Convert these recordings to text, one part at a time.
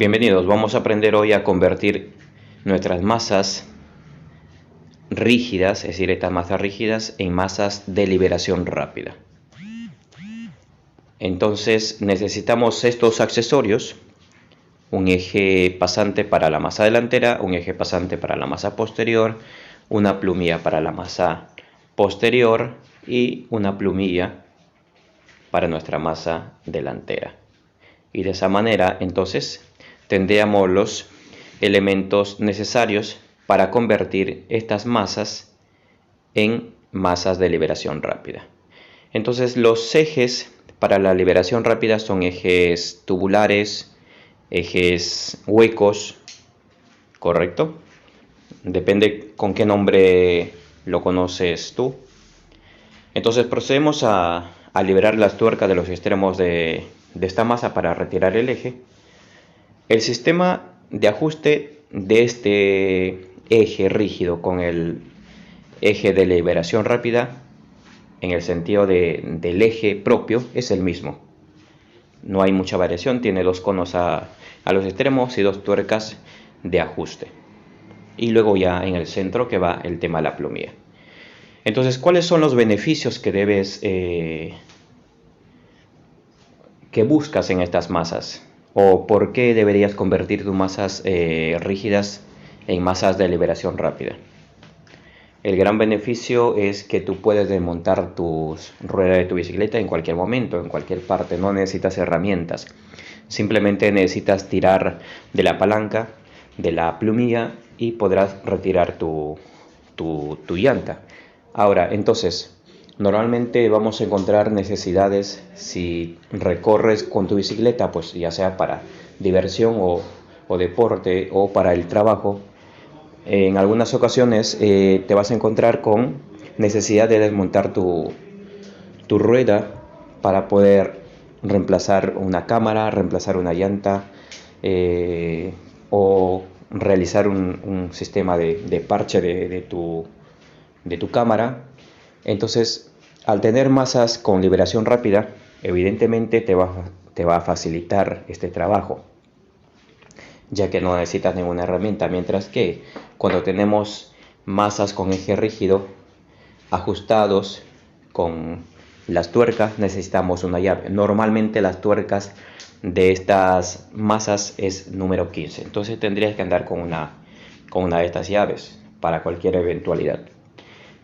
Bienvenidos, vamos a aprender hoy a convertir nuestras masas rígidas, es decir, estas masas rígidas, en masas de liberación rápida. Entonces necesitamos estos accesorios: un eje pasante para la masa delantera, un eje pasante para la masa posterior, una plumilla para la masa posterior y una plumilla para nuestra masa delantera. Y de esa manera entonces tendríamos los elementos necesarios para convertir estas masas en masas de liberación rápida. Entonces los ejes para la liberación rápida son ejes tubulares, ejes huecos, ¿correcto? Depende con qué nombre lo conoces tú. Entonces procedemos a liberar las tuercas de los extremos de esta masa para retirar el eje. El sistema de ajuste de este eje rígido con el eje de liberación rápida, en el sentido del eje propio, es el mismo. No hay mucha variación, tiene dos conos a los extremos y dos tuercas de ajuste. Y luego ya en el centro que va el tema de la plumilla. Entonces, ¿cuáles son los beneficios que que buscas en estas masas? ¿O por qué deberías convertir tus masas rígidas en masas de liberación rápida? El gran beneficio es que tú puedes desmontar tus ruedas de tu bicicleta en cualquier momento, en cualquier parte. No necesitas herramientas. Simplemente necesitas tirar de la palanca, de la plumilla, y podrás retirar tu llanta. Ahora, entonces, normalmente vamos a encontrar necesidades si recorres con tu bicicleta, pues ya sea para diversión o deporte o para el trabajo. En algunas ocasiones te vas a encontrar con necesidad de desmontar tu rueda para poder reemplazar una cámara, reemplazar una llanta o realizar un sistema de parche de tu cámara. Entonces, al tener masas con liberación rápida, evidentemente te va a facilitar este trabajo, ya que no necesitas ninguna herramienta, mientras que cuando tenemos masas con eje rígido ajustados con las tuercas, necesitamos una llave. Normalmente las tuercas de estas masas es número 15, entonces tendrías que andar con una de estas llaves para cualquier eventualidad.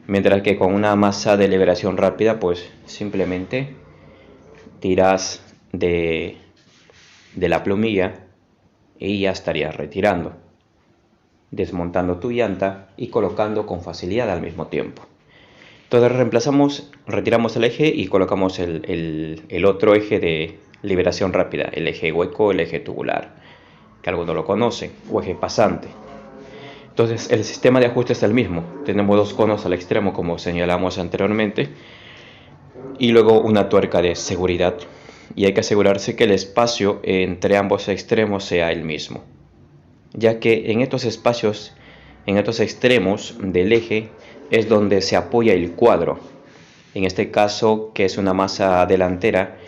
Mientras que con una masa de liberación rápida, pues simplemente tiras de la plumilla y ya estarías retirando, desmontando tu llanta y colocando con facilidad al mismo tiempo. Entonces retiramos el eje y colocamos el otro eje de liberación rápida, el eje hueco, el eje tubular, que algunos lo conocen, o eje pasante. Entonces el sistema de ajuste es el mismo. Tenemos dos conos al extremo, como señalamos anteriormente, y luego una tuerca de seguridad. Y hay que asegurarse que el espacio entre ambos extremos sea el mismo, ya que en estos espacios, en estos extremos del eje, es donde se apoya el cuadro. En este caso, que es una masa delantera,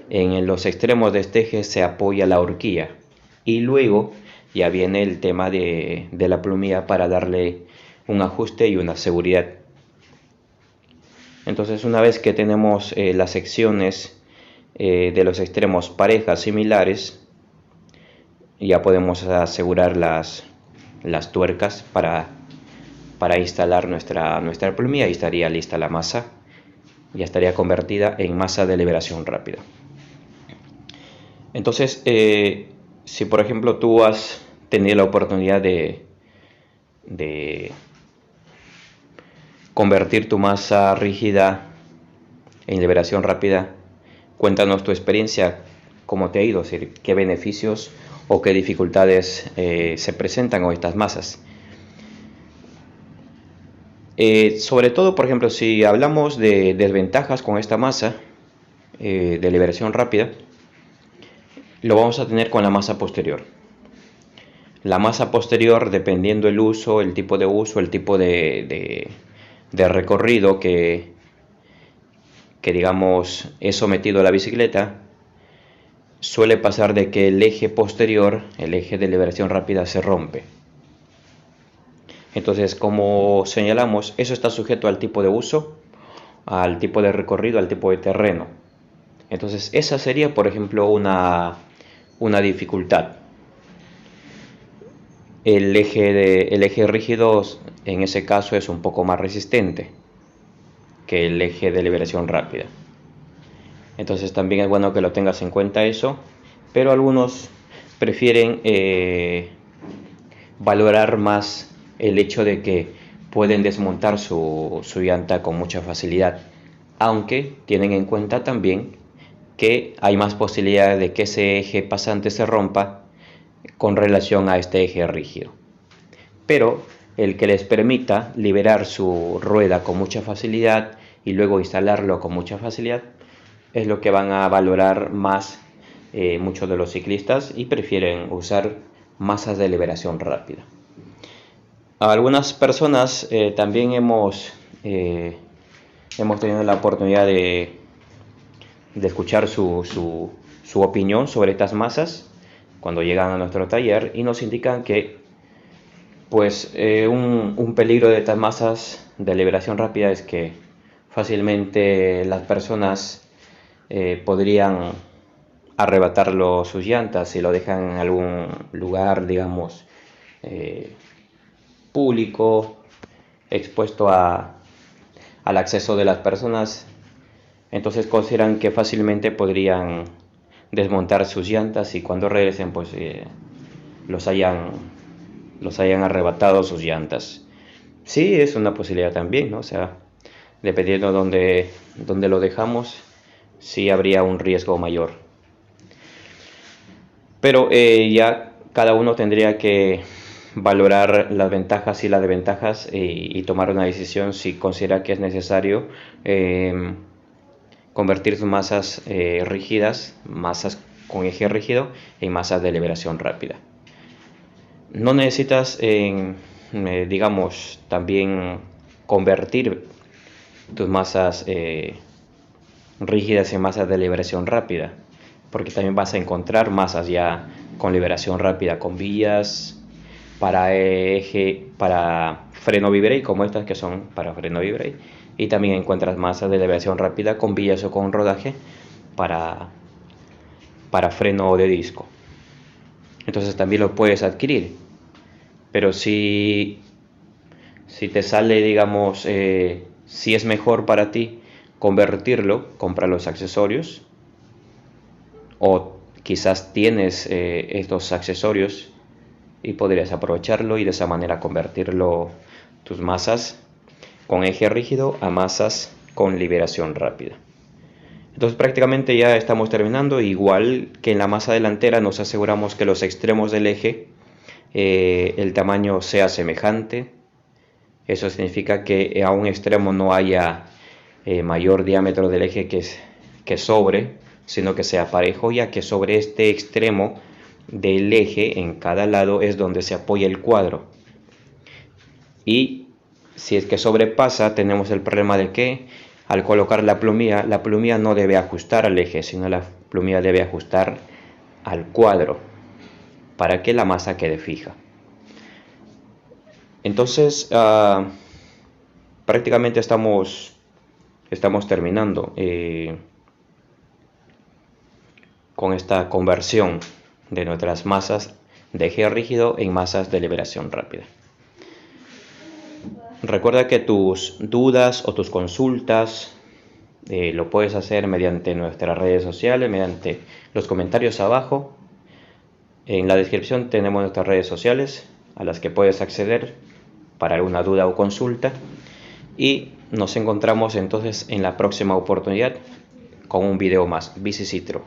en los extremos de este eje se apoya la horquilla. Y luego ya viene el tema de la plumilla para darle un ajuste y una seguridad. Entonces, una vez que tenemos las secciones de los extremos parejas, similares, ya podemos asegurar las tuercas para instalar nuestra plumilla, y estaría lista la masa. Ya estaría convertida en masa de liberación rápida. Entonces, si por ejemplo tú has tenido la oportunidad de convertir tu masa rígida en liberación rápida, cuéntanos tu experiencia, cómo te ha ido, es decir, qué beneficios o qué dificultades se presentan con estas masas. Sobre todo, por ejemplo, si hablamos de desventajas con esta masa de liberación rápida, lo vamos a tener con la masa posterior. La masa posterior, dependiendo el uso, el tipo de uso, el tipo de recorrido que digamos he sometido a la bicicleta, suele pasar de que el eje posterior, el eje de liberación rápida, se rompe. Entonces, como señalamos, eso está sujeto al tipo de uso, al tipo de recorrido, al tipo de terreno. Entonces, esa sería, por ejemplo, una dificultad. El eje rígido en ese caso es un poco más resistente que el eje de liberación rápida. Entonces también es bueno que lo tengas en cuenta eso, pero algunos prefieren valorar más el hecho de que pueden desmontar su llanta con mucha facilidad, aunque tienen en cuenta también que hay más posibilidad de que ese eje pasante se rompa con relación a este eje rígido. Pero el que les permita liberar su rueda con mucha facilidad y luego instalarlo con mucha facilidad es lo que van a valorar más muchos de los ciclistas, y prefieren usar masas de liberación rápida. Algunas personas también hemos tenido la oportunidad de escuchar su opinión sobre estas masas cuando llegan a nuestro taller, y nos indican que pues un peligro de estas masas de liberación rápida es que fácilmente las personas podrían arrebatarlo sus llantas si lo dejan en algún lugar, digamos, público, expuesto al acceso de las personas. Entonces consideran que fácilmente podrían desmontar sus llantas y cuando regresen pues los hayan arrebatado sus llantas. Sí, es una posibilidad también, ¿no? O sea, dependiendo de dónde lo dejamos, sí habría un riesgo mayor. Pero ya cada uno tendría que valorar las ventajas y las desventajas y tomar una decisión si considera que es necesario convertir sus masas rígidas, masas con eje rígido, en masas de liberación rápida. No necesitas, digamos, también convertir tus masas rígidas en masas de liberación rápida, porque también vas a encontrar masas ya con liberación rápida, con vías para freno V-brake, como estas que son para freno V-brake, y también encuentras masas de liberación rápida con vías o con rodaje para freno de disco. Entonces también lo puedes adquirir, pero si te sale, digamos, si es mejor para ti convertirlo, compra los accesorios, o quizás tienes estos accesorios y podrías aprovecharlo y de esa manera convertirlo, tus masas con eje rígido, a masas con liberación rápida. Entonces prácticamente ya estamos terminando. Igual que en la masa delantera, nos aseguramos que los extremos del eje, el tamaño sea semejante. Eso significa que a un extremo no haya mayor diámetro del eje que sobre, sino que sea parejo, ya que sobre este extremo del eje en cada lado es donde se apoya el cuadro. Y si es que sobrepasa, tenemos el problema de que al colocar la plumilla no debe ajustar al eje, sino la plumilla debe ajustar al cuadro para que la masa quede fija. Entonces prácticamente estamos terminando con esta conversión de nuestras masas de eje rígido en masas de liberación rápida. Recuerda que tus dudas o tus consultas lo puedes hacer mediante nuestras redes sociales, mediante los comentarios abajo. En la descripción tenemos nuestras redes sociales a las que puedes acceder para alguna duda o consulta, y nos encontramos entonces en la próxima oportunidad con un video más. Bicicitro.